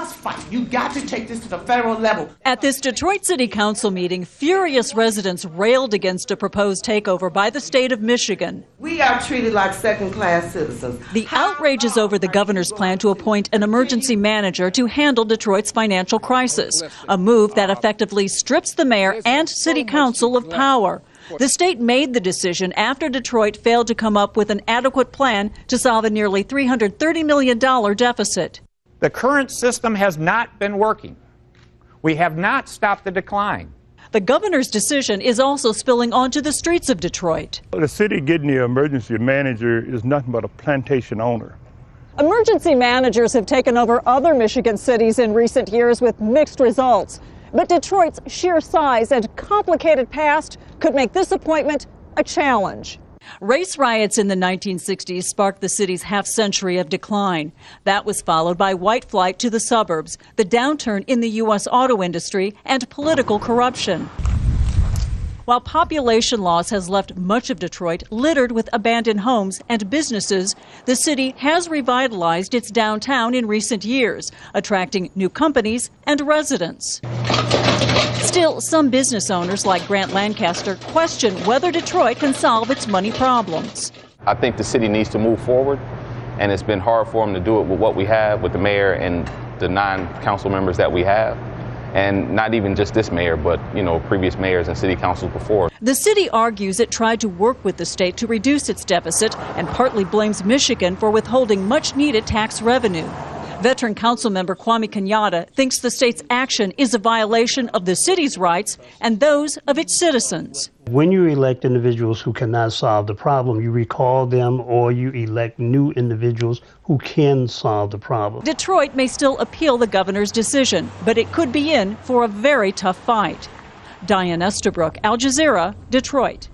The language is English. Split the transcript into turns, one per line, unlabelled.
must fight. You got to take this to the federal level.
At this Detroit City Council meeting, furious residents railed against a proposed takeover by the state of Michigan.
We are treated like second-class citizens.
The outrage is over the governor's plan to appoint an emergency manager to handle Detroit's financial crisis, a move that effectively strips the mayor and city council of power. The state made the decision after Detroit failed to come up with an adequate plan to solve a nearly $330 million deficit.
The current system has not been working. We have not stopped the decline.
The governor's decision is also spilling onto the streets of Detroit.
The city getting the emergency manager is nothing but a plantation owner.
Emergency managers have taken over other Michigan cities in recent years with mixed results. But Detroit's sheer size and complicated past could make this appointment a challenge.
Race riots in the 1960s sparked the city's half-century of decline. That was followed by white flight to the suburbs, the downturn in the U.S. auto industry, and political corruption. While population loss has left much of Detroit littered with abandoned homes and businesses, the city has revitalized its downtown in recent years, attracting new companies and residents. Still, some business owners like Grant Lancaster question whether Detroit can solve its money problems.
I think the city needs to move forward, and it's been hard for them to do it with what we have, with the mayor and the 9 council members that we have. And not even just this mayor, but, previous mayors and city councils before.
The city argues it tried to work with the state to reduce its deficit and partly blames Michigan for withholding much-needed tax revenue. Veteran council member Kwame Kenyatta thinks the state's action is a violation of the city's rights and those of its citizens.
When you elect individuals who cannot solve the problem, you recall them or you elect new individuals who can solve the problem.
Detroit may still appeal the governor's decision, but it could be in for a very tough fight. Diane Estabrook, Al Jazeera, Detroit.